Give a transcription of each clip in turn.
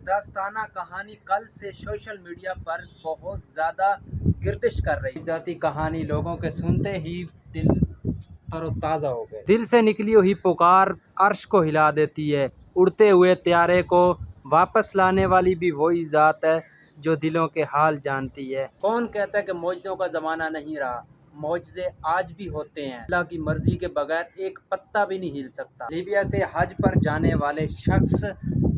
داستانہ کہانی کل سے سوشل میڈیا پر بہت زیادہ گردش کر رہی ہے۔ ذاتی کہانی لوگوں کے سنتے ہی دل تر و تازہ ہو گئے۔ دل سے نکلی ہوئی پکار عرش کو ہلا دیتی ہے۔ اڑتے ہوئے طیارے کو واپس لانے والی بھی وہی ذات ہے جو دلوں کے حال جانتی ہے۔ کون کہتا ہے کہ معجزوں کا زمانہ نہیں رہا؟ معجزے آج بھی ہوتے ہیں۔ اللہ کی مرضی کے بغیر ایک پتا بھی نہیں ہل سکتا۔ لیبیا سے حج پر جانے والے شخص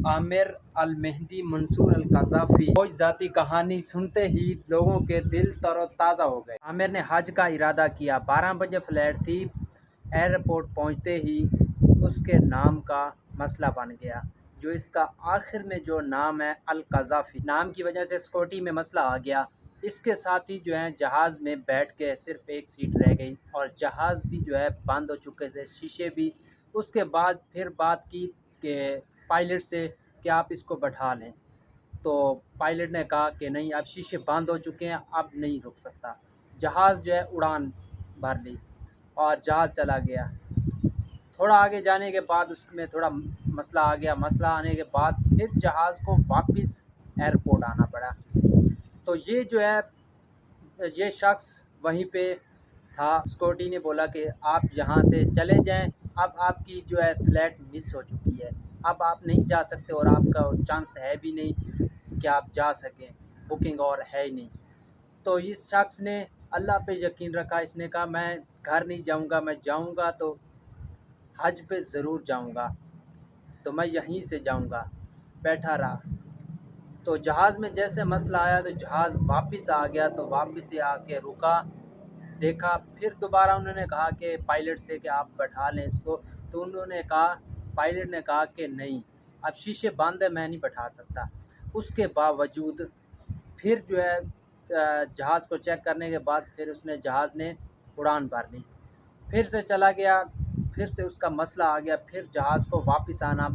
عامر المہدی منصور القذافی کی ذاتی کہانی سنتے ہی لوگوں کے دل تر و تازہ ہو گئے۔ عامر نے حج کا ارادہ کیا، 12 بجے فلائٹ تھی۔ ایئرپورٹ پہنچتے ہی اس کے نام کا مسئلہ بن گیا، جو اس کا آخر میں جو نام ہے القذافی، نام کی وجہ سے سیکورٹی میں مسئلہ آ گیا۔ اس کے ساتھ ہی جو ہے جہاز میں بیٹھ کے صرف ایک سیٹ رہ گئی اور جہاز بھی جو ہے بند ہو چکے تھے، شیشے بھی۔ اس کے بعد پھر بات کی کہ پائلٹ سے کہ آپ اس کو بٹھا لیں، تو پائلٹ نے کہا کہ نہیں، اب شیشے بند ہو چکے ہیں، اب نہیں رک سکتا۔ جہاز جو ہے اڑان بھر لی اور جہاز چلا گیا۔ تھوڑا آگے جانے کے بعد اس میں تھوڑا مسئلہ آ گیا، مسئلہ آنے کے بعد پھر جہاز کو واپس ایئرپورٹ آنا پڑا۔ تو یہ جو ہے یہ شخص وہیں پہ تھا۔ سیکورٹی نے بولا کہ آپ یہاں سے چلے جائیں، اب آپ کی جو ہے فلائٹ مس ہو چکی ہے، اب آپ نہیں جا سکتے اور آپ کا چانس ہے بھی نہیں کہ آپ جا سکیں، بکنگ اور ہے ہی نہیں۔ تو اس شخص نے اللہ پہ یقین رکھا، اس نے کہا میں گھر نہیں جاؤں گا، میں جاؤں گا تو حج پہ ضرور جاؤں گا، تو میں یہیں سے جاؤں گا۔ بیٹھا رہا، تو جہاز میں جیسے مسئلہ آیا تو جہاز واپس آ گیا، تو واپس ہی آ کے رکا، دیکھا، پھر دوبارہ انہوں نے کہا کہ پائلٹ سے کہ آپ بٹھا لیں اس کو، تو انہوں نے کہا، پائلٹ نے کہا کہ نہیں، اب شیشے بند ہے، میں نہیں بٹھا سکتا۔ اس کے باوجود پھر جو ہے جہاز کو چیک کرنے کے بعد پھر اس نے جہاز نے اڑان بھر لی، پھر سے چلا گیا، پھر سے اس کا مسئلہ آ گیا، پھر جہاز کو واپس آنا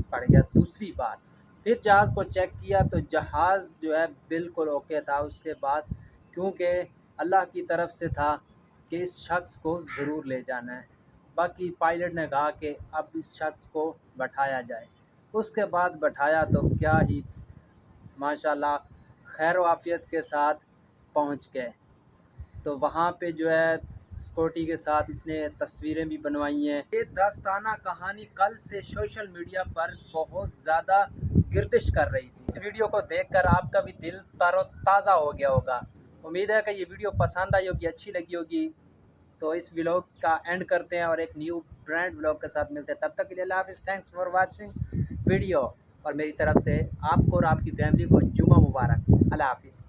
پڑ گیا دوسری بار۔ پھر جہاز کو چیک کیا تو جہاز جو ہے بالکل اوکے تھا۔ اس کے بعد کیونکہ اللہ کی طرف سے تھا کہ اس شخص کو ضرور لے جانا ہے، باقی پائلٹ نے کہا کہ اب اس شخص کو بٹھایا جائے۔ اس کے بعد بٹھایا تو کیا ہی ماشاءاللہ خیر و عافیت کے ساتھ پہنچ گئے۔ تو وہاں پہ جو ہے سیکورٹی کے ساتھ اس نے تصویریں بھی بنوائی ہیں۔ یہ داستانہ کہانی کل سے سوشل میڈیا پر بہت زیادہ گردش کر رہی تھی۔ اس ویڈیو کو دیکھ کر آپ کا بھی دل تر و تازہ ہو گیا ہوگا۔ امید ہے کہ یہ ویڈیو پسند آئی ہوگی، اچھی لگی ہوگی۔ تو اس ولاگ کا اینڈ کرتے ہیں اور ایک نیو برانڈ ولاگ کے ساتھ ملتے ہیں۔ تب تک کے لیے اللہ حافظ، تھینکس فار واچنگ ویڈیو، اور میری طرف سے آپ کو اور آپ کی فیملی کو جمعہ مبارک۔ اللہ حافظ۔